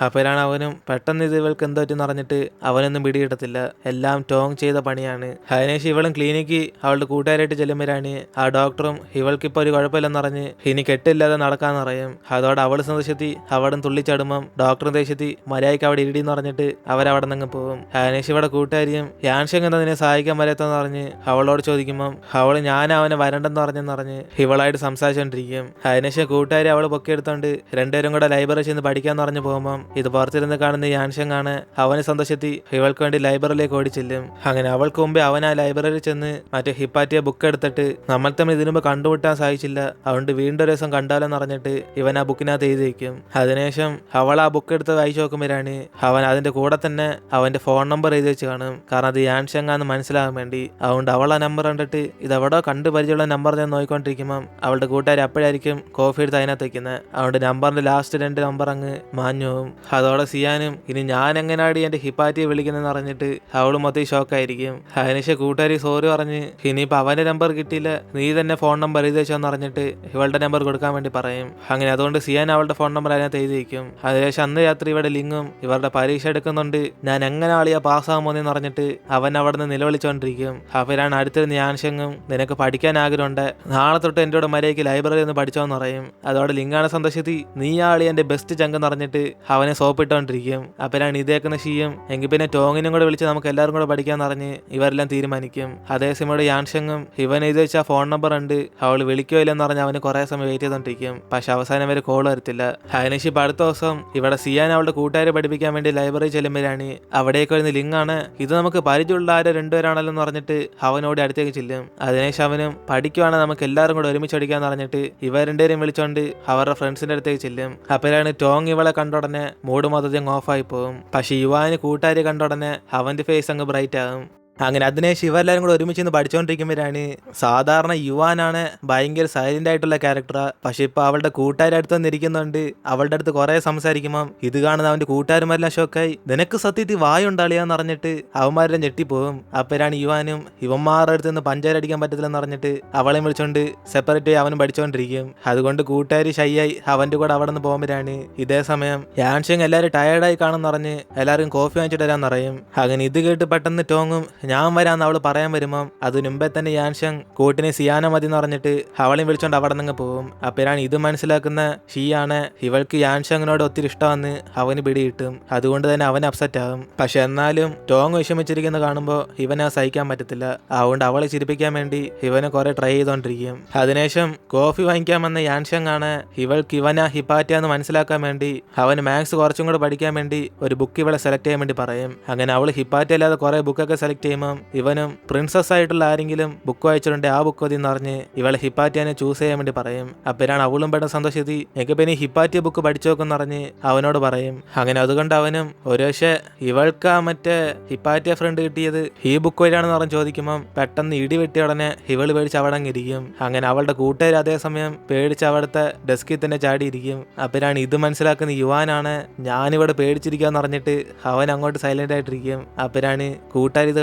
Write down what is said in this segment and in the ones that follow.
അപ്പോഴാണ് അവനും പെട്ടെന്ന് ഇത് ഇവൾക്ക് എന്തോ പറ്റി പറഞ്ഞിട്ട് അവനൊന്നും പിടികിട്ടത്തില്ല. എല്ലാം ടോങ് ചെയ്ത പണിയാണ്. അതിനുശേഷം ഇവളും ക്ലിനിക്ക് അവളുടെ കൂട്ടുകാരായിട്ട് ചെല്ലുമ്പോഴാണ് ആ ഡോക്ടറും ഇവൾക്കിപ്പോൾ ഒരു കുഴപ്പമില്ലെന്ന് പറഞ്ഞ് ഇനി കെട്ടില്ലാതെ നടക്കാന്ന് പറയും. അതോടെ അവൾ സന്തോഷത്തി അവിടം തുള്ളിച്ചടുമ്പം ഡോക്ടറും ദേശത്തി മര്യാദയ്ക്ക് അവിടെ ഇടിയെന്ന് പറഞ്ഞിട്ട് അവരവിടെ നിന്ന് പോകും. അതിനുശേഷം ഇവിടെ കൂട്ടുകാരിയും യാൻഷങ് എന്താ നിന്നെ സഹായിക്കാൻ വരത്തെന്ന് പറഞ്ഞ് അവളോട് ചോദിക്കുമ്പം അവള് ഞാൻ അവനെ വരണ്ടെന്ന് പറഞ്ഞ് ഇവളായിട്ട് സംസാരിച്ചുകൊണ്ടിരിക്കും. അതിനുശേഷം കൂട്ടുകാരി അവള് പൊക്കിയെടുത്തോണ്ട് രണ്ടുപേരും കൂടെ ലൈബ്രറി ചെന്ന് പഠിക്കാന്ന് പറഞ്ഞു പോകുമ്പം ഇത് പുറത്തിരുന്ന് കാണുന്ന യാൻഷങ് ആണ് അവന് സന്തോഷത്തി ഇവൾക്ക് വേണ്ടി ലൈബ്രറിയിലേക്ക് ഓടിച്ചെല്ലും. അങ്ങനെ അവൾക്ക് മുമ്പേ അവൻ ആ ലൈബ്രറിയിൽ ചെന്ന് മറ്റേ ഹിപ്പാറ്റിയ ബുക്ക് എടുത്തിട്ട് നമ്മൾ തമ്മിൽ ഇതിനു മുമ്പ് കണ്ടുമുട്ടാൻ സാധിച്ചില്ല, അതുകൊണ്ട് വീണ്ടും ഒരു ദിവസം കണ്ടാലെന്ന് പറഞ്ഞിട്ട് ഇവൻ ആ ബുക്കിനകത്ത് എഴുതി വയ്ക്കും. അതിനുശേഷം അവൾ ആ ബുക്ക് എടുത്ത് വായിച്ചു നോക്കുമ്പോഴാണ് അവൻ അതിന്റെ കൂടെ തന്നെ അവന്റെ ഫോൺ നമ്പർ എഴുതി വെച്ച് കാണും. കാരണം അത് യാൻഷങ് ആണെന്ന് മനസ്സിലാകാൻ വേണ്ടി. അതുകൊണ്ട് അവൾ ആ നമ്പർ കണ്ടിട്ട് ഇതെവിടോ കണ്ടു പരിചയമുള്ള നമ്പർ ഞാൻ നോക്കിക്കൊണ്ടിരിക്കുമ്പം അവളുടെ കൂട്ടുകാർ അപ്പോഴായിരിക്കും കോഫി എടുത്ത് അതിനകത്ത് വെക്കുന്നത്. അതുകൊണ്ട് നമ്പറിന്റെ ലാസ്റ്റ് 2 നമ്പർ അങ്ങ് മാഞ്ഞു പോകും. അതോടെ സിയാനും ഇനി ഞാൻ എങ്ങനെയാണ് എന്റെ ഹിപ്പാറ്റിയെ വിളിക്കുന്നതെന്ന് പറഞ്ഞിട്ട് അവള് മൊത്തം ഷോക്കായിരിക്കും. അതിനുശേഷം കൂട്ടുകാരി സോറി പറഞ്ഞ് ഇനിയിപ്പോൾ അവന്റെ നമ്പർ കിട്ടിയില്ല, നീ തന്നെ ഫോൺ നമ്പർ എഴുതി വെച്ചോന്ന് പറഞ്ഞിട്ട് ഇവളുടെ നമ്പർ കൊടുക്കാൻ വേണ്ടി പറയും. അങ്ങനെ അതുകൊണ്ട് സിയാൻ അവളുടെ ഫോൺ നമ്പർ അതിനകത്ത് എഴുതി വയ്ക്കും. അതിനുശേഷം അന്ന് രാത്രി ഇവിടെ ലിങ്ങും ഇവരുടെ പരീക്ഷ എടുക്കുന്നുണ്ട്, ഞാൻ എങ്ങനെ ആളിയാ പാസ്സാകുമോന്ന് പറഞ്ഞിട്ട് അവൻ അവിടെ നിന്ന് നിലവിളിച്ചുകൊണ്ടിരിക്കും. അവരാണ് അടുത്തിരുന്ന് യാൻഷങ്ങും നിനക്ക് പഠിക്കാൻ ആഗ്രഹമുണ്ട്, നാളെ തൊട്ട് എൻ്റെ കൂടെ മര്യാദയ്ക്ക് ലൈബ്രറി ഒന്ന് പഠിച്ചോന്ന് പറയും. അതോടെ ലിങ്ങാണ് സന്തോഷത്തി നീ ആളി എൻ്റെ ബെസ്റ്റ് ചങ്കെന്ന് പറഞ്ഞിട്ട് അവനെ സോപ്പിട്ടോണ്ടിരിക്കും. അപ്പോഴാണ് ഇതേക്കുന്ന ഷീയും എങ്കിൽ പിന്നെ ടോങ്ങിനും കൂടെ വിളിച്ച് നമുക്ക് എല്ലാവരും കൂടെ പഠിക്കാന്ന് പറഞ്ഞ് ഇവരെല്ലാം തീരുമാനിക്കും. അതേസമയം ഇവിടെ യാൻഷങ്ങും ഇവൻ എഴുതി വെച്ച ഫോൺ നമ്പർ ഉണ്ട്, അവൾ വിളിക്കോ ഇല്ലെന്ന് പറഞ്ഞ് അവന് കുറെ സമയം വെയിറ്റ് ചെയ്തോണ്ടിരിക്കും. പക്ഷെ അവസാനം വരെ കോൾ വരത്തില്ല. അതിനുശേഷം ഇപ്പം അടുത്ത ദിവസം ഇവിടെ സിയാൻ അവളുടെ കൂട്ടുകാരെ പഠിപ്പിക്കാൻ വേണ്ടി ലൈബ്രറി ചെല്ലുമ്പോഴാണ് അവിടേക്ക് വരുന്ന ലിങ്ങാണ് ഇത് നമുക്ക് പരിചയമുള്ള ആരോ രണ്ടുപേരാണല്ലോ എന്ന് പറഞ്ഞിട്ട് അവനോട് അടുത്തേക്ക് ചെല്ലും. അതിനുശേഷം അവനും പഠിക്കുവാണെങ്കിൽ നമുക്ക് എല്ലാവരും കൂടെ ഒരുമിച്ച് പഠിക്കാന്ന് പറഞ്ഞിട്ട് ഇവ രണ്ടുപേരും വിളിച്ചോണ്ട് അവരുടെ ഫ്രണ്ട്സിന്റെ അടുത്തേക്ക് ചെല്ലും. അപ്പോഴാണ് ടോങ് ഇവളെ കണ്ടുടനെ മൂഡ് മൊത്തത്തിൽ ഓഫായി പോകും. പക്ഷെ യുവാന് കൂട്ടുകാരെ കണ്ടുടനെ അവന്റെ ഫേസ് അങ്ങ് ബ്രൈറ്റ് ആകും. അങ്ങനെ അതിനുശേഷം ഇവരെല്ലാവരും കൂടെ ഒരുമിച്ച് നിന്ന് പഠിച്ചുകൊണ്ടിരിക്കുമ്പോഴാണ് സാധാരണ യുവാനാണ് ഭയങ്കര സൈലന്റ് ആയിട്ടുള്ള ക്യാരക്ടറാ. പക്ഷെ ഇപ്പൊ അവളുടെ കൂട്ടുകാരുടെ അടുത്ത് വന്നിരിക്കുന്നുണ്ട്, അവളുടെ അടുത്ത് കുറെ സംസാരിക്കുമ്പം ഇത് കാണുന്ന അവന്റെ കൂട്ടുകാരുമാരെല്ലാം ഷോക്കായി നിനക്ക് സത്യത്തിൽ വായുണ്ടാളിയാന്ന് പറഞ്ഞിട്ട് അവന്മാരെല്ലാം ഞെട്ടിപ്പോകും. അപ്പോഴാണ് യുവാനും ഇവന്മാരുടെ അടുത്ത് നിന്ന് പഞ്ചായത്തടിക്കാൻ പറ്റത്തില്ലെന്ന് പറഞ്ഞിട്ട് അവളെയും വിളിച്ചോണ്ട് സെപ്പറേറ്റ് ആയി അവനും പഠിച്ചുകൊണ്ടിരിക്കും. അതുകൊണ്ട് കൂട്ടുകാരി ഷൈയായി അവന്റെ കൂടെ അവിടെ നിന്ന് പോകുമ്പോഴാണ് ഇതേ സമയം യാൻഷങ് എല്ലാവരും ടയർഡായി കാണുമെന്ന് പറഞ്ഞ് എല്ലാവരും കോഫി വാങ്ങിച്ചിട്ട് വരാൻ പറയും. അങ്ങനെ ഇത് കേട്ട് പെട്ടെന്ന് ടോങ്ങും ഞാൻ വരാന്ന് അവള് പറയാൻ വരുമ്പം അതിനു മുമ്പേ തന്നെ യാൻഷങ് കൂട്ടിനെ സിയാന മതി എന്ന് പറഞ്ഞിട്ട് അവളെയും വിളിച്ചോണ്ട് അവിടെ നിന്ന് പോകും. അപ്പോഴാണ് ഇത് മനസ്സിലാക്കുന്ന ഷീയാണ് ഇവൾക്ക് യാൻഷങ്ങിനോട് ഒത്തിരി ഇഷ്ടമെന്ന് അവന് പിടികിട്ടും. അതുകൊണ്ട് തന്നെ അവൻ അപ്സെറ്റ് ആകും. പക്ഷെ എന്നാലും ടോങ് വിഷമിച്ചിരിക്കുന്ന കാണുമ്പോൾ ഇവനെ സഹിക്കാൻ പറ്റത്തില്ല. അതുകൊണ്ട് അവളെ ചിരിപ്പിക്കാൻ വേണ്ടി ഇവനെ കുറെ ട്രൈ ചെയ്തോണ്ടിരിക്കും. അതിനുശേഷം കോഫി വാങ്ങിക്കാമെന്ന യാൻഷങ് ആണ് ഇവൾക്ക് ഇവനാ ഹിപ്പാറ്റിയാന്ന് മനസ്സിലാക്കാൻ വേണ്ടി അവന് മാത്സ് കുറച്ചും കൂടെ പഠിക്കാൻ വേണ്ടി ഒരു ബുക്ക് ഇവളെ സെലക്ട് ചെയ്യാൻ വേണ്ടി പറയും. അങ്ങനെ അവൾ ഹിപ്പാറ്റി അല്ലാതെ കുറെ ബുക്കൊക്കെ സെലക്ട് ചെയ്യും. ഇവനും പ്രിൻസസ് ആയിട്ടുള്ള ആരെങ്കിലും ബുക്ക് വായിച്ചിട്ടുണ്ടെ ആ ബുക്ക് മതി പറഞ്ഞ് ഇവളെ ഹിപ്പാറ്റിയെ ചൂസ് ചെയ്യാൻ വേണ്ടി പറയും. അപ്പോഴാണ് അവളും പെട്ടെന്ന് സന്തോഷത്തി എനിക്ക് പിന്നെ ഹിപ്പാറ്റിയ ബുക്ക് പഠിച്ചു നോക്കെന്ന് പറഞ്ഞ് അവനോട് പറയും. അങ്ങനെ അതുകൊണ്ട് അവനും ഒരു പക്ഷേ ഇവൾക്ക് മറ്റേ ഹിപ്പാറ്റിയ ഫ്രണ്ട് കിട്ടിയത് ഈ ബുക്ക് വഴിയാണെന്ന് പറഞ്ഞ് ചോദിക്കുമ്പം പെട്ടെന്ന് ഇടി വെട്ടിയ ഉടനെ ഇവള് പേടിച്ച് അവിടെ ഇരിക്കും. അങ്ങനെ അവളുടെ കൂട്ടുകാർ അതേസമയം പേടിച്ച് അവിടുത്തെ ഡെസ്കിൽ തന്നെ ചാടിയിരിക്കും. അപ്പോഴാണ് ഇത് മനസ്സിലാക്കുന്ന യുവാനാണ് ഞാനിവിടെ പേടിച്ചിരിക്കാന്ന് പറഞ്ഞിട്ട് അവൻ അങ്ങോട്ട് സൈലന്റ് ആയിട്ടിരിക്കും. അപ്പോഴാണ് കൂട്ടുകാർ ഇത്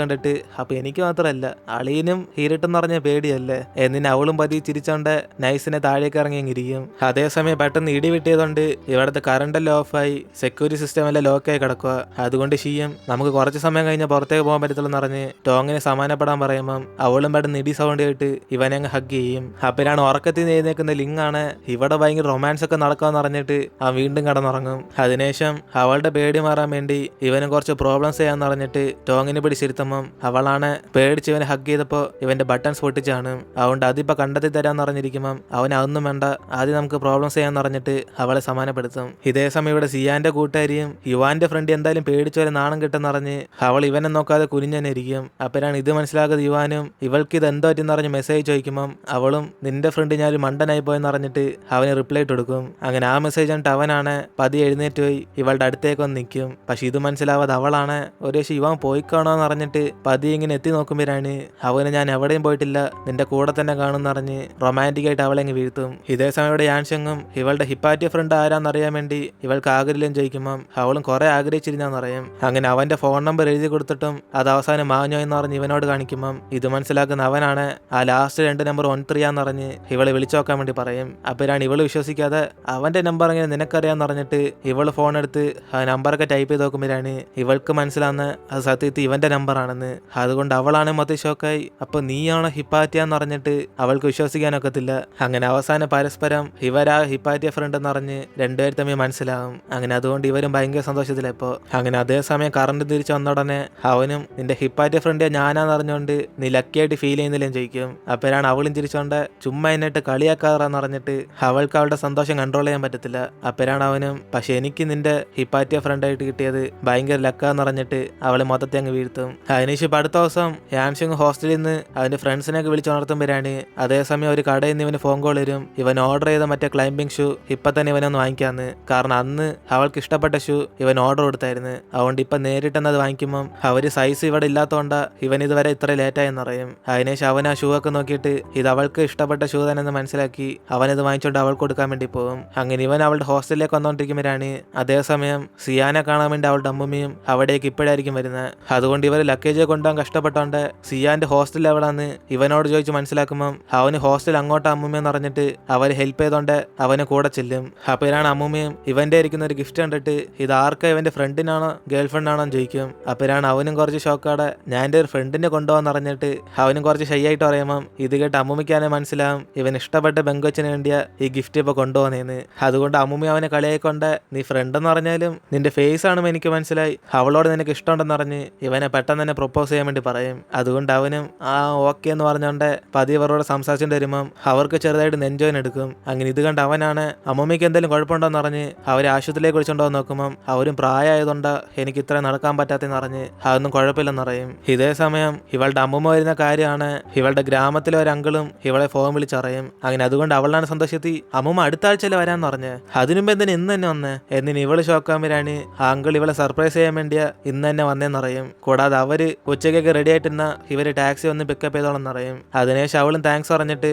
കണ്ടിട്ട് അപ്പൊ എനിക്ക് മാത്രല്ല അളിയനും ഹീരിട്ടെന്ന് പറഞ്ഞ പേടിയല്ലേ എന്നിന് അവളും പതി ചിരിച്ചോണ്ട് നൈസിനെ താഴേക്ക് ഇറങ്ങിയിരിക്കും. അതേസമയം പെട്ടെന്ന് ഇടി വിട്ടിയതുകൊണ്ട് ഇവിടുത്തെ കറണ്ട് എല്ലാം ഓഫായി സെക്യൂരിറ്റി സിസ്റ്റം എല്ലാം ലോക്കായി കിടക്കുക. അതുകൊണ്ട് ഷീയും നമുക്ക് കുറച്ച് സമയം കഴിഞ്ഞാൽ പുറത്തേക്ക് പോകാൻ പറ്റത്തുള്ളൂ പറഞ്ഞ് ടോങ്ങിനെ സമാനപ്പെടാൻ പറയുമ്പം അവളും പെട്ടെന്ന് ഇടി സൗണ്ട് കേട്ട് ഇവനെ അങ്ങ് ഹഗ് ചെയ്യും. അപ്പോഴാണ് ഉറക്കത്തിൽ എഴുന്നേക്കുന്ന ലിങ്ങാണ് ഇവിടെ ഭയങ്കര റൊമാൻസ് ഒക്കെ നടക്കാന്ന് പറഞ്ഞിട്ട് അവൻ വീണ്ടും കിടന്നുറങ്ങും. അതിനുശേഷം അവളുടെ പേടി മാറാൻ വേണ്ടി ഇവനും കുറച്ച് പ്രോബ്ലംസ് ചെയ്യാന്ന് പറഞ്ഞിട്ട് ടോങ്ങിനെ പിടിച്ചിരുത്തുമ്പം അവളാണ് പേടിച്ച് ഇവനെ ഹഗ് ചെയ്തപ്പോൾ ഇവന്റെ ബട്ടൺസ് പൊട്ടിച്ചാണ്. അതുകൊണ്ട് അതിപ്പോ കണ്ടെത്തി തരാന്ന് പറഞ്ഞിരിക്കുമ്പം അവൻ അതൊന്നും വേണ്ട, ആദ്യം നമുക്ക് പ്രോബ്ലംസ് ചെയ്യാന്ന് പറഞ്ഞിട്ട് അവളെ സമാനപ്പെടുത്തും. ഇതേ സമയം ഇവിടെ സിയാന്റെ കൂട്ടുകാരിയും യുവാന്റെ ഫ്രണ്ട് എന്തായാലും പേടിച്ചു വരെ നാണം കിട്ടെന്ന് പറഞ്ഞ് അവൾ ഇവനെ നോക്കാതെ കുനിഞ്ഞന്നെ ഇരിക്കും. അപ്പോഴാണ് ഇത് മനസ്സിലാക്കാതെ യുവാനും ഇവൾക്ക് ഇത് എന്തോ പറ്റിന്ന് പറഞ്ഞ് മെസ്സേജ് ചോദിക്കുമ്പം അവളും നിന്റെ ഫ്രണ്ട് ഞാൻ ഒരു മണ്ടനായി പോയെന്ന് പറഞ്ഞിട്ട് അവന് റിപ്ലൈ ഇട്ട് കൊടുക്കും. അങ്ങനെ ആ മെസ്സേജ് കണ്ടിട്ട് അവനാണ് പതി എഴുന്നേറ്റ് പോയി ഇവളുടെ അടുത്തേക്ക് വന്ന് നിൽക്കും. പക്ഷെ ഇത് മനസ്സിലാവാതെ അവളാണ് ഒരു പക്ഷേ ഇവൻ പോയിക്കാണോന്ന് പറഞ്ഞിട്ട് പതി ഇങ്ങനെ എത്തി നോക്കുമ്പോഴാണ് അവന് ഞാൻ എവിടെയും പോയിട്ടില്ല, നിന്റെ കൂടെ തന്നെ കാണുമെന്ന് അറിഞ്ഞ് റൊമാൻറ്റിക് ആയിട്ട് അവളെ വീഴ്ത്തും. ഇതേ സമയം ഇവിടെ യാൻഷങ്ങും ഇവളുടെ ഹിപ്പാറ്റിയ ഫ്രണ്ട് ആരാന്നറിയാൻ വേണ്ടി ഇവൾക്ക് ആഗ്രഹിലും ചോദിക്കുമ്പം അവളും കുറെ ആഗ്രഹിച്ചിരുന്നാന്ന് പറയും. അങ്ങനെ അവന്റെ ഫോൺ നമ്പർ എഴുതി കൊടുത്തിട്ടും അത് അവസാനം മാഞ്ഞോ എന്ന് പറഞ്ഞ് ഇവനോട് കാണിക്കുമ്പം ഇത് മനസ്സിലാക്കുന്ന അവനാണ് ആ ലാസ്റ്റ് 2 നമ്പർ 13 പറഞ്ഞ് ഇവളെ വിളിച്ചു നോക്കാൻ വേണ്ടി പറയും. അപ്പോഴാണ് ഇവള് വിശ്വസിക്കാതെ അവന്റെ നമ്പർ എങ്ങനെ നിനക്കറിയാന്ന് പറഞ്ഞിട്ട് ഇവള് ഫോൺ എടുത്ത് ആ നമ്പറൊക്കെ ടൈപ്പ് ചെയ്ത് നോക്കുമ്പോഴാണ് ഇവൾക്ക് മനസ്സിലാവുന്ന അത് സത്യത്തിൽ ഇവന്റെ നമ്പർ ആണെന്ന്. അതുകൊണ്ട് അവളാണ് മൊത്തം ഷോക്കായി. അപ്പൊ നീയാണോ ഹിപ്പാറ്റിയ എന്ന് പറഞ്ഞിട്ട് അവൾക്ക് വിശ്വസിക്കാനൊക്കത്തില്ല. അങ്ങനെ അവസാനം പരസ്പരം ഇവരാ ഹിപ്പാറ്റിയ ഫ്രണ്ട് എന്ന് പറഞ്ഞ് രണ്ടുപേർ തമ്മിൽ മനസ്സിലാവും. അങ്ങനെ അതുകൊണ്ട് ഇവരും ഭയങ്കര സന്തോഷത്തിലെപ്പോ. അങ്ങനെ അതേസമയം കറണ്ട് തിരിച്ചു വന്ന ഉടനെ അവനും നിന്റെ ഹിപ്പാറ്റിയ ഫ്രണ്ട് ഞാനാന്ന് അറിഞ്ഞുകൊണ്ട് നീ ലക്കിയായിട്ട് ഫീൽ ചെയ്യുന്നില്ലെന്ന് ചോദിക്കും. അപ്പോഴാണ് അവളും തിരിച്ചോണ്ട് ചുമ്മാ എന്നിട്ട് കളിയാക്കാറാന്ന് പറഞ്ഞിട്ട് അവൾക്ക് അവളുടെ സന്തോഷം കൺട്രോൾ ചെയ്യാൻ പറ്റത്തില്ല. അപ്പോഴാണ് അവനും പക്ഷെ എനിക്ക് നിന്റെ ഹിപ്പാറ്റിയ ഫ്രണ്ടായിട്ട് കിട്ടിയത് ഭയങ്കര ലക്കാന്ന് പറഞ്ഞിട്ട് അവളെ മൊത്തത്തെ അങ്ങ് വീഴ്ത്തും. അതിനുശേഷം അടുത്ത ദിവസം യാൻഷങ് ഹോസ്റ്റലിൽ നിന്ന് അവന്റെ ഫ്രണ്ട്സിനെയൊക്കെ വിളിച്ചുണർത്തുമ്പോഴാണ് അതേസമയം ഒരു കടയിൽ നിന്ന് ഇവന് ഫോൺ കോൾ വരും. ഇവൻ ഓർഡർ ചെയ്ത മറ്റേ ക്ലൈംബിംഗ് ഷൂ ഇപ്പൊ തന്നെ ഇവനൊന്ന് വാങ്ങിക്കാന്ന്. കാരണം അന്ന് അവൾക്ക് ഇഷ്ടപ്പെട്ട ഷൂ ഇവൻ ഓർഡർ കൊടുത്തായിരുന്നു. അതുകൊണ്ട് ഇപ്പൊ നേരിട്ടെന്നത് വാങ്ങിക്കുമ്പം അവര് സൈസ് ഇവിടെ ഇല്ലാത്തതുകൊണ്ടാ ഇവൻ ഇതുവരെ ഇത്ര ലേറ്റായെന്ന് പറയും. അതിനുശേഷം അവൻ ആ ഷൂ ഒക്കെ നോക്കിയിട്ട് ഇത് അവൾക്ക് ഇഷ്ടപ്പെട്ട ഷൂ തന്നെ മനസ്സിലാക്കി അവനത് വാങ്ങിച്ചോണ്ട് അവൾക്ക് കൊടുക്കാൻ വേണ്ടി പോകും. അങ്ങനെ ഇവൻ അവളുടെ ഹോസ്റ്റലിലേക്ക് വന്നോണ്ടിരിക്കുമ്പോഴാണ് അതേസമയം സിയാനെ കാണാൻ വേണ്ടി അവളുടെ അമ്മൂമ്മയും അവിടേക്ക് ഇപ്പോഴായിരിക്കും വരുന്നത്. അതുകൊണ്ട് ഇവർ ലക്കേജ് കൊണ്ടുപോകാൻ കഷ്ടപ്പെട്ടോണ്ട് സിയാന്റെ ഹോസ്റ്റലിൽ എവിടാന്ന് ഇവനോട് ചോദിച്ച് മനസ്സിലാക്കുമ്പം അവന് ഹോസ്റ്റൽ അങ്ങോട്ട് അമ്മൂമ്മയെന്ന് പറഞ്ഞിട്ട് അവര് ഹെൽപ്പ് ചെയ്തോണ്ട് അവന് കൂടെ ചെല്ലും. അപ്പോഴാണ് അമ്മൂമ്മയും ഇവന്റെ ഇരിക്കുന്ന ഒരു ഗിഫ്റ്റ് കണ്ടിട്ട് ഇത് ആർക്കാ ഇവന്റെ ഫ്രണ്ടിനാണോ ഗേൾ ഫ്രണ്ടാണോ എന്ന് ചോദിക്കും. അപ്പോഴാണ് അവനും കുറച്ച് ഷോക്കാടെ ഞാൻ എൻ്റെ ഒരു ഫ്രണ്ടിനെ കൊണ്ടുപോകാന്ന് പറഞ്ഞിട്ട് അവനും കുറച്ച് ഷൈ ആയിട്ട് പറയുമ്പം ഇത് കേട്ട് അമ്മൂമ്മയ്ക്കാനെ മനസ്സിലാവും ഇവൻ ഇഷ്ടപ്പെട്ട ബെങ്കൊച്ചിന് വേണ്ടിയ ഈ ഗിഫ്റ്റ് ഇപ്പൊ കൊണ്ടുപോകുന്നേന്ന്. അതുകൊണ്ട് അമ്മൂമ്മ അവനെ കളിയായിക്കൊണ്ട് നീ ഫ്രണ്ട് എന്ന് പറഞ്ഞാലും നിന്റെ ഫേസ് ആണെന്ന് എനിക്ക് മനസ്സിലായി, അവളോട് നിനക്ക് ഇഷ്ടമുണ്ടെന്ന് പറഞ്ഞ് ഇവനെ പെട്ടെന്ന് തന്നെ പ്രൊപ്പോസ് ചെയ്യാൻ വേണ്ടി പറയും. അതുകൊണ്ട് അവനും ആ ഓക്കെ എന്ന് പറഞ്ഞോണ്ട് പതിവരോട് സംസാരിച്ചിട്ട് വരുമ്പം അവർക്ക് ചെറുതായിട്ട് നെഞ്ചോൻ എടുക്കും. അങ്ങനെ ഇത് കണ്ട് അവനാണ് അമ്മൂമ്മയ്ക്ക് എന്തെങ്കിലും കുഴപ്പമുണ്ടോന്ന് പറഞ്ഞ് അവരെ ആശുപത്രിയിലേക്ക് വിളിച്ചോണ്ടോ നോക്കുമ്പം അവരും പ്രായമായതുകൊണ്ട് എനിക്ക് ഇത്ര നടക്കാൻ പറ്റാത്തെന്ന് പറഞ്ഞ് അതൊന്നും കുഴപ്പമില്ലെന്ന് പറയും. ഇതേ സമയം ഇവളുടെ അമ്മൂമ്മ വരുന്ന കാര്യമാണ് ഇവളുടെ ഗ്രാമത്തിലെ ഒരു അങ്കിളും ഇവളെ ഫോൺ വിളിച്ചറിയും. അങ്ങനെ അതുകൊണ്ട് അവളാണ് സന്തോഷത്തി അമ്മൂമ്മ അടുത്ത ആഴ്ചയിൽ വരാന്ന് പറഞ്ഞ് അതിനുമ്പ് എന്തിനു ഇന്ന് തന്നെ വന്ന് എന്നിന് ഇവള് ഷോക്കാകുമ്പോഴാണ് ആ അങ്കിൾ ഇവളെ സർപ്രൈസ് ചെയ്യാൻ വേണ്ടിയാ ഇന്ന് തന്നെ വന്നേന്നറിയും. കൂടാതെ അവര് ഉച്ചക്കൊക്കെ റെഡി ആയിട്ടിരുന്ന ഇവര് ടാക്സി വന്ന് പിക്കപ്പ് ചെയ്തോളെന്ന് പറയും. അതിനുശേഷം അവളും താങ്ക്സ് പറഞ്ഞിട്ട്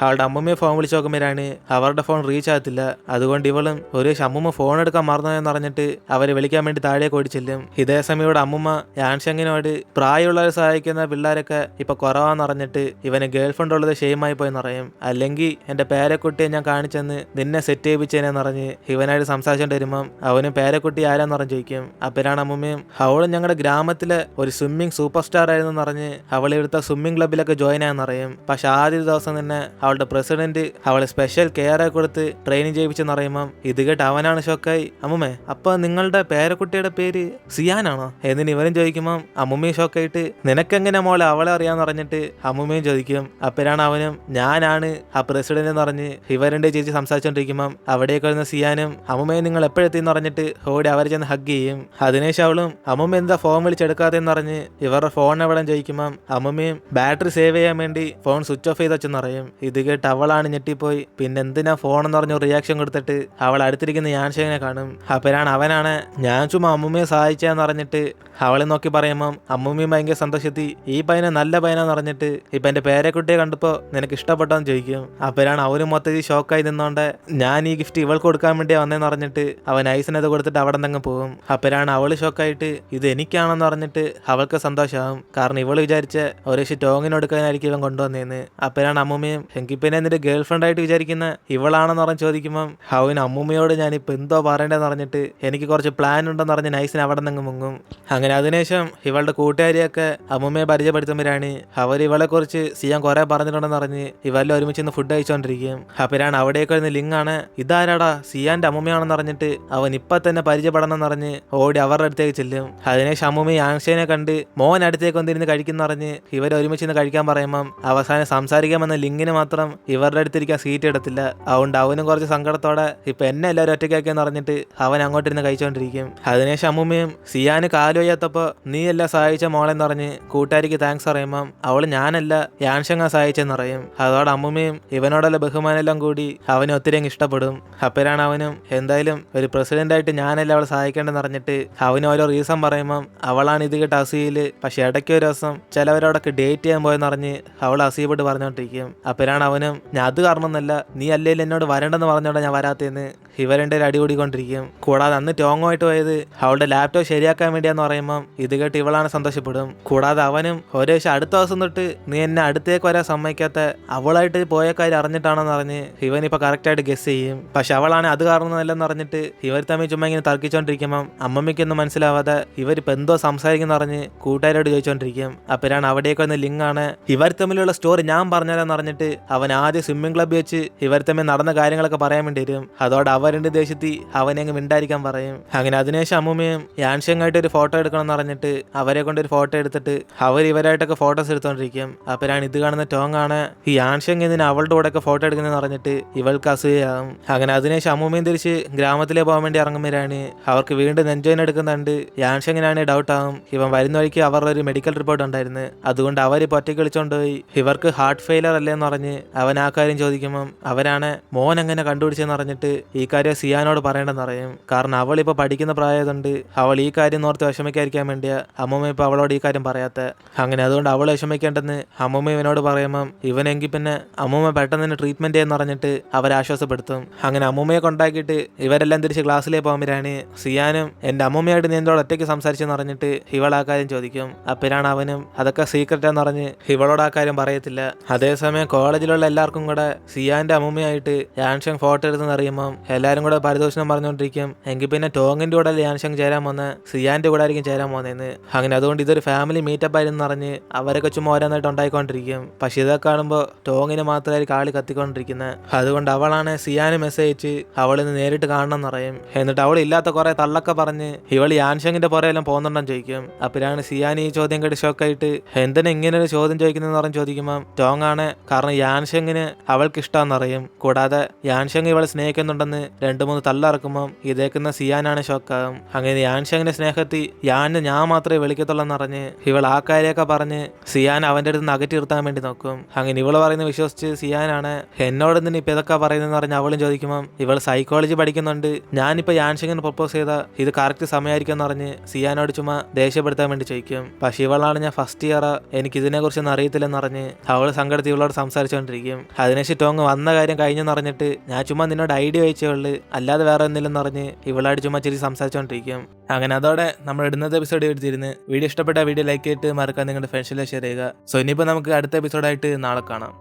അവളുടെ അമ്മൂമ്മയെ ഫോൺ വിളിച്ച് നോക്കുമ്പോഴാണ് അവരുടെ ഫോൺ റീച്ച് ആകത്തില്ല. അതുകൊണ്ട് ഇവളും ഒരു അമ്മൂമ്മ ഫോൺ എടുക്കാൻ മറന്നതെന്ന് പറഞ്ഞിട്ട് അവരെ വിളിക്കാൻ വേണ്ടി താഴേക്ക് ഓടി ചെല്ലും. ഇതേ സമയം ഇവിടെ അമ്മൂമ്മ യാൻഷങ്ങിനോട് പ്രായമുള്ളവരെ സഹായിക്കുന്ന പിള്ളേരൊക്കെ ഇപ്പൊ കുറവാന്ന് പറഞ്ഞിട്ട് ഇവന് ഗേൾ ഫ്രണ്ട് ഉള്ളത് ഷെയിമായി പോയെന്ന് പറയും. അല്ലെങ്കിൽ എന്റെ പേരക്കുട്ടിയെ ഞാൻ കാണിച്ചെന്ന് നിന്നെ സെറ്റ് ചെയ്യിപ്പിച്ചേനെന്ന് പറഞ്ഞ് ഇവനായിട്ട് സംസാരിച്ചോണ്ട് വരുമ്പം അവനും പേരക്കുട്ടി ആരാന്ന് പറഞ്ഞ് ചോദിക്കും. അപ്പോഴാണ് അമ്മൂമ്മയും അവളും ഞങ്ങളുടെ ഗ്രാമത്തിലെ ഒരു സ്വിമ്മിങ് സൂപ്പർ സ്റ്റാർ ആയിരുന്നു പറഞ്ഞ് അവളെടുത്ത സ്വിമ്മിങ് ക്ലബിലൊക്കെ ജോയിൻ ആയെന്ന് അറിയും. പക്ഷെ ആദ്യ ദിവസം തന്നെ അവളുടെ പ്രസിഡന്റ് അവളെ സ്പെഷ്യൽ കെയർ കൊടുത്ത് ട്രെയിനിങ് ചെയ്യിപ്പിച്ചെന്ന് പറയുമ്പം ഇത് കേട്ട് അവനാണ് ഷോക്കായി. അമ്മൂമ്മേ അപ്പൊ നിങ്ങളുടെ പേരക്കുട്ടിയുടെ പേര് സിയാനാണോ എന്നിന് ഇവനും ചോദിക്കുമ്പം അമ്മൂമ്മയും ഷോക്കായിട്ട് നിനക്കെങ്ങനെ മോളെ അവളെ അറിയാന്ന് പറഞ്ഞിട്ട് അമ്മൂമ്മയും ചോദിക്കും. അപ്പോഴാണ് അവനും ഞാനാണ് ആ പ്രസിഡന്റ് എന്ന് പറഞ്ഞ് ഇവരുടെ ചേച്ചി സംസാരിച്ചോണ്ടിരിക്കുമ്പം അവിടേക്ക് വരുന്ന സിയാനും അമ്മൂമ്മയെ നിങ്ങൾ എപ്പോഴെത്തിന്ന് പറഞ്ഞിട്ട് ഓടി അവരെ ചെന്ന് ഹഗ് ചെയ്യും. അതിനുശേഷം അവളും അമ്മൂമ്മ എന്താ ഫോൺ വിളിച്ചെടുക്കാതെന്ന് പറഞ്ഞ് ഇവരുടെ ഫോൺ എവിടെ ചോദിക്കുമ്പം അമ്മൂമ്മയും ബാറ്ററി സേവ് ചെയ്യാൻ വേണ്ടി ഫോൺ സ്വിച്ച് ഓഫ് ചെയ്ത് വെച്ചെന്ന് പറയും. ഇത് കേട്ട് അവളാണ് ഞെട്ടിപ്പോയി. പിന്നെ എന്തിനാ ഫോൺ എന്ന് പറഞ്ഞ റിയാക്ഷൻ കൊടുത്തിട്ട് അവൾ അടുത്തിരിക്കുന്ന യാൻഷങ്ങിനെ കാണും. അപ്പോഴാണ് അവനാണ് ഞാൻ ചുമ്മാ അമ്മൂമ്മയെ സഹായിച്ചാന്ന് പറഞ്ഞിട്ട് അവളെ നോക്കി പറയുമ്പം അമ്മൂമ്മയും ഭയങ്കര സന്തോഷത്തി ഈ പയ്യനെ നല്ല പയ്യനെന്ന് പറഞ്ഞിട്ട് ഇപ്പൊ എന്റെ പേരക്കുട്ടിയെ കണ്ടപ്പോ നിനക്ക് ഇഷ്ടപ്പെട്ടോന്ന് ചോദിക്കും. അപ്പോഴാണ് അവരും മൊത്തത്തിൽ ഷോക്കായി നിന്നോണ്ട് ഞാൻ ഈ ഗിഫ്റ്റ് ഇവൾക്ക് കൊടുക്കാൻ വേണ്ടിയാ വന്നേന്ന് പറഞ്ഞിട്ട് അവൻ ഐസിനത് കൊടുത്തിട്ട് അവിടെ നിന്ന് പോകും. അപ്പോഴാണ് അവള് ഷോക്കായിട്ട് ഇത് എനിക്കാണെന്ന് പറഞ്ഞിട്ട് അവൾക്ക് സന്തോഷമാകും. കാരണം ഇവള് വിചാരിച്ച ഒരു ടോങ്ങിനൊടുക്കാനായിരിക്കും ഇവൻ കൊണ്ടുവന്നേന്ന്. അപ്പോഴാണ് അമ്മൂമ്മയും എങ്കിൽ പിന്നെ നിന്റെ ഗേൾ ഫ്രണ്ട് ആയിട്ട് വിചാരിക്കുന്ന ഇവളാണെന്ന് പറഞ്ഞ് ചോദിക്കുമ്പം അവൻ അമ്മൂമ്മയോട് ഞാനിപ്പോൾ എന്തോ പറയേണ്ടതെന്ന് പറഞ്ഞിട്ട് എനിക്ക് കുറച്ച് പ്ലാൻ ഉണ്ടെന്ന് പറഞ്ഞ് നൈസിന് അവിടെ നിന്ന് മുങ്ങും. അങ്ങനെ അതിനുശേഷം ഇവളുടെ കൂട്ടുകാരിയൊക്കെ അമ്മൂമ്മയെ പരിചയപ്പെടുത്തുമ്പോഴാണ് അവർ ഇവളെ കുറിച്ച് സിയാൻ കുറെ പറഞ്ഞിട്ടുണ്ടെന്ന് പറഞ്ഞ് ഇവരെല്ലാം ഒരുമിച്ച് ഇന്ന് ഫുഡ് കഴിച്ചോണ്ടിരിക്കും. അപ്പോഴാണ് അവിടേക്ക് വരുന്ന ലിങ്കാണ് ഇതാരാടാ സിയാന്റെ അമ്മൂമ്മയാണെന്ന് പറഞ്ഞിട്ട് അവൻ ഇപ്പൊ തന്നെ പരിചയപ്പെടണം എന്ന് പറഞ്ഞ് ഓടി അവരുടെ അടുത്തേക്ക് ചെല്ലും. അതിനുശേഷം അമ്മൂമ്മ ആൻഷേനെ കണ്ട് മോൻ അടുത്തേക്ക് വന്നിരുന്ന് കഴിക്കുന്ന പറഞ്ഞ് ഇവർ ഒരുമിച്ച് ഇന്ന് കഴിക്കാൻ പറയുമ്പം അവസാനം സംസാരിക്കാമെന്ന ലിങ്കിന് മാത്രം ഇവരുടെ അടുത്തിരിക്കാൻ സീറ്റ് എടുത്തില്ല. അതുകൊണ്ട് അവനും കുറച്ച് സങ്കടത്തോടെ ഇപ്പൊ എന്നെ എല്ലാവരും ഒറ്റയ്ക്കാക്കിയെന്ന് പറഞ്ഞിട്ട് അവൻ അങ്ങോട്ടിരുന്ന് കഴിച്ചോണ്ടിരിക്കും. അതിനുശേഷം അമ്മൂമ്മയും സിയാന് കാല് വയ്യാത്തപ്പോ നീ എല്ലാം സഹായിച്ച മോളെന്ന് പറഞ്ഞ് കൂട്ടുകാരിക്ക് താങ്ക്സ് പറയുമ്പം അവള് ഞാനല്ല യാൻഷങ്ങ സഹായിച്ചെന്ന് പറയും. അതോടെ അമ്മൂമ്മയും ഇവനോടുള്ള ബഹുമാനെല്ലാം കൂടി അവനെ ഒത്തിരി അങ്ങ് ഇഷ്ടപ്പെടും. അപ്പോഴാണ് അവനും എന്തായാലും ഒരു പ്രസിഡന്റ് ആയിട്ട് ഞാനല്ല അവളെ സഹായിക്കേണ്ടെന്ന് പറഞ്ഞിട്ട് അവന് ഓരോ റീസൺ പറയുമ്പം അവളാണ് ഇത് കേട്ട അസൂയില് പക്ഷെ ഇടയ്ക്ക് ഒരു ദിവസം ചിലവരോടൊക്കെ ഡേറ്റ് ചെയ്യാൻ പോയെന്ന് പറഞ്ഞ് അവൾ അസീബോട്ട് പറഞ്ഞോണ്ടിരിക്കും. അപ്പോഴാണ് അവനും ഞാൻ അത് കാരണമൊന്നല്ല, നീ അല്ലേലും എന്നോട് വരണ്ടെന്ന് പറഞ്ഞോണ്ടാ ഞാൻ വരാത്തേന്ന് ഇവരുടെ അടി കൂടിക്കൊണ്ടിരിക്കും. കൂടാതെ അന്ന് ടോങ്ങുമായിട്ട് പോയത് അവളുടെ ലാപ്ടോപ്പ് ശരിയാക്കാൻ വേണ്ടിയാന്ന് പറയുമ്പം ഇത് കേട്ട് ഇവളാണ് സന്തോഷപ്പെടും. കൂടാതെ അവനും ഒരേശം അടുത്ത ദിവസം തൊട്ട് നീ എന്നെ അടുത്തേക്ക് വരാൻ സമ്മതിക്കാത്ത അവളായിട്ട് പോയ കാര്യം അറിഞ്ഞിട്ടാണെന്ന് പറഞ്ഞ് ഇവനിപ്പോൾ കറക്റ്റായിട്ട് ഗസ് ചെയ്യും. പക്ഷെ അവളാണ് അത് കാരണമല്ലെന്ന് പറഞ്ഞിട്ട് ഇവർ തമ്മിൽ ചുമ്മാ ഇങ്ങനെ തർക്കിച്ചോണ്ടിരിക്കുമ്പം അമ്മമ്മയ്ക്കൊന്നും മനസ്സിലാവാതെ ഇവരിപ്പോൾ എന്തോ സംസാരിക്കുന്ന പറഞ്ഞ് കൂട്ടുകാരോട് ചോദിച്ചോണ്ടിരിക്കും. അപ്പോഴാണ് അവിടേക്ക് വന്ന ലിങ്കാണ് ഇവർ തമ്മിലുള്ള സ്റ്റോറി ഞാൻ പറഞ്ഞാലെന്ന് പറഞ്ഞിട്ട് അവൻ ആദ്യം സ്വിമ്മിംഗ് ക്ലബ്ബിൽ വെച്ച് ഇവർ തമ്മിൽ നടന്ന കാര്യങ്ങളൊക്കെ പറയാൻ വേണ്ടി വരും. അതോടെ അവരുടെ ദേശത്തി അവനെ അങ്ങ് മിണ്ടായിരിക്കാൻ പറയും. അങ്ങനെ അതിനുശേഷം അമ്മൂമ്മയും യാൻഷങ്ങായിട്ട് ഒരു ഫോട്ടോ എടുക്കണം എന്ന് പറഞ്ഞിട്ട് അവരെ കൊണ്ട് ഒരു ഫോട്ടോ എടുത്തിട്ട് അവർ ഇവരായിട്ടൊക്കെ ഫോട്ടോസ് എടുത്തോണ്ടിരിക്കും. അപ്പോഴാണ് ഇത് കാണുന്ന ടോങ് ആണ് ഈ യാൻഷങ് ഇതിന് അവളുടെ കൂടെ ഒക്കെ ഫോട്ടോ എടുക്കുന്നതെന്ന് പറഞ്ഞിട്ട് ഇവൾക്ക് അസൂയാകും. അങ്ങനെ അതിനുശേഷം അമ്മൂമ്മയും തിരിച്ച് ഗ്രാമത്തിലേക്ക് പോകാൻ വേണ്ടി ഇറങ്ങുമ്പോഴാണ് അവർക്ക് വീണ്ടും നെഞ്ചോയിൻ എടുക്കുന്നുണ്ട്. യാൻഷങ്ങിനാണ് ഡൗട്ട് ആകും ഇവൻ വരുന്ന വഴിക്ക് അവരുടെ ഒരു മെഡിക്കൽ റിപ്പോർട്ട് ഉണ്ടായിരുന്നു, അതുകൊണ്ട് അവരിപ്പോൾ ഒറ്റയ്ക്ക് വിളിച്ചോണ്ട് പോയി ഇവർക്ക് ഹാർട്ട് ഫെയിലർ അല്ലേന്ന് പറഞ്ഞ് അവൻ ആ കാര്യം ചോദിക്കുമ്പം അവരാണ് മോൻ എങ്ങനെ കണ്ടുപിടിച്ചെന്ന് പറഞ്ഞിട്ട് ഈ കാര്യം സിയാനോട് പറയേണ്ടെന്ന് പറയും. കാരണം അവളിപ്പോൾ പഠിക്കുന്ന പ്രായതുകൊണ്ട് അവൾ ഈ കാര്യം ഓർത്ത് വിഷമിക്കാതിരിക്കാൻ വേണ്ടിയാ അമ്മൂമ്മ ഇപ്പോൾ അവളോട് ഈ കാര്യം പറയാത്ത. അങ്ങനെ അതുകൊണ്ട് അവൾ വിഷമിക്കേണ്ടെന്ന് അമ്മൂമ്മ ഇവനോട് പറയുമ്പം ഇവനെങ്കിൽ പിന്നെ അമ്മൂമ്മ പെട്ടെന്ന് ട്രീറ്റ്മെന്റ് ചെയ്യുന്ന പറഞ്ഞിട്ട് അവരാശ്വാസപ്പെടുത്തും. അങ്ങനെ അമ്മൂമ്മയെ കൊണ്ടാക്കിയിട്ട് ഇവരെല്ലാം തിരിച്ച് ക്ലാസ്സിലേക്ക് പോകുമ്പോഴാണ് സിയാനും എൻ്റെ അമ്മൂമ്മയായിട്ട് നീ എന്തോട് ഒറ്റയ്ക്ക് സംസാരിച്ചെന്ന് പറഞ്ഞിട്ട് ഇവൾ ആ കാര്യം ചോദിക്കും. അപ്പോഴാണ് അവനും അതൊക്കെ സീക്രറ്റാന്ന് പറഞ്ഞ് ഇവളോട് ആ കാര്യം പറയത്തില്ല. അതേസമയം കോളേജിലുള്ള എല്ലാവർക്കും കൂടെ സിയാന്റെ അമ്മൂമ്മയായിട്ട് യാൻഷങ് ഫോട്ടോ എടുത്തെന്ന് അറിയുമ്പം എല്ലാവരും കൂടെ പരിദോഷണം പറഞ്ഞുകൊണ്ടിരിക്കും. എങ്കിൽ പിന്നെ ടോങ്ങിന്റെ കൂടെ യാൻഷങ് ചേരാൻ പോന്ന് സിയാന്റെ കൂടെ ആയിരിക്കും ചേരാൻ പോകുന്നതെന്ന്. അങ്ങനെ അതുകൊണ്ട് ഇതൊരു ഫാമിലി മീറ്റപ്പ് ആയിരുന്നു പറഞ്ഞ് അവരൊക്കെ ചുമ്മാ ഓരോന്നായിട്ട് ഉണ്ടായിക്കൊണ്ടിരിക്കും. പക്ഷെ ഇതൊക്കെ കാണുമ്പോൾ ടോങ്ങിന് മാത്രമായിരിക്കും ആളി കത്തിക്കൊണ്ടിരിക്കുന്നത്. അതുകൊണ്ട് അവളാണ് സിയാന് മെസ്സേജ് അയച്ച് അവളിന്ന് നേരിട്ട് കാണണം എന്ന് പറയും. എന്നിട്ട് അവൾ ഇല്ലാത്ത കുറെ തള്ളൊക്കെ പറഞ്ഞ് ഇവൾ യാൻഷങ്ങിന്റെ പുറയെല്ലാം പോകുന്നുണ്ടെന്ന് ചോദിക്കും. അപ്പോഴാണ് സിയാൻ ഈ ചോദ്യം കേട്ട് ഷോക്കായിട്ട് എന്തിനാ ഇങ്ങനെ ഒരു ചോദ്യം ചോദിക്കുന്നതെന്ന് പറഞ്ഞ് ചോദിക്കുമ്പോൾ ടോങ് ആണ് കാരണം യാൻഷങ്ങിന് അവൾക്ക് ഇഷ്ടമെന്ന് അറിയും. കൂടാതെ യാൻഷങ് ഇവളെ സ്നേഹിക്കുന്നുണ്ടെന്ന് 2-3 തള്ളിറക്കുമ്പം ഇതേക്കുന്ന സിയാനാണ് ഷോക്കാകും. അങ്ങനെ യാൻഷങ്ങിന്റെ സ്നേഹത്തിൽ ഞാൻ മാത്രമേ വിളിക്കത്തുള്ളൂ എന്ന് പറഞ്ഞ് ഇവൾ ആ കാര്യമൊക്കെ പറഞ്ഞ് സിയാൻ അവന്റെ അടുത്ത് നിന്ന് അകറ്റി നിർത്താൻ വേണ്ടി നോക്കും. അങ്ങനെ ഇവള് പറയുന്നത് വിശ്വസിച്ച് സിയാനാണ് എന്നോട് എന്തിനാ ഇപ്പൊ ഇതൊക്കെ പറയുന്നതെന്ന് പറഞ്ഞ് അവളും ചോദിക്കുമ്പം ഇവൾ സൈക്കോളജി പഠിക്കുന്നുണ്ട്, ഞാനിപ്പോ യാൻഷങ്ങിന് പ്രപ്പോസ് ചെയ്ത ഇത് കറക്റ്റ് സമയമായിരിക്കും എന്ന് പറഞ്ഞ് സിയാനോട് ചുമ്മാ ദേഷ്യപ്പെടുത്താൻ വേണ്ടി ചോദിക്കും. പക്ഷെ ഇവളാണ് ഞാൻ ഫസ്റ്റ് ഇയർ, എനിക്ക് ഇതിനെ കുറിച്ചൊന്നും അറിയത്തില്ലെന്ന് പറഞ്ഞ് അവൾ സങ്കടത്തിൽ ഇവളോട് സംസാരിച്ചുകൊണ്ടിരിക്കും. അതിനുശേഷം ടോങ് വന്ന കാര്യം കഴിഞ്ഞെന്ന് പറഞ്ഞിട്ട് ഞാൻ ചുമ്മാ നിന്നോട് ഐഡിയ അയച്ചേ ഉള്ളു, അല്ലാതെ വേറെ ഒന്നില്ലെന്ന് പറഞ്ഞ് ഇവളായിട്ട് ചുമ്മാ ചിരി സംസാരിച്ചുകൊണ്ടിരിക്കും. അങ്ങനെ അതോടെ നമ്മൾ ഇടുന്നത് എപ്പിസോഡ് എടുത്തിരുന്ന് വീഡിയോ ഇഷ്ടപ്പെട്ട വീഡിയോ ലൈക്ക് ചെയ്തിട്ട് മറക്കാൻ നിങ്ങളുടെ ഫ്രണ്ട്സിലെ ഷെയർ ചെയ്യുക. സോ ഇനിയിപ്പോൾ നമുക്ക് അടുത്ത എപ്പിസോഡായിട്ട് നാളെ കാണാം.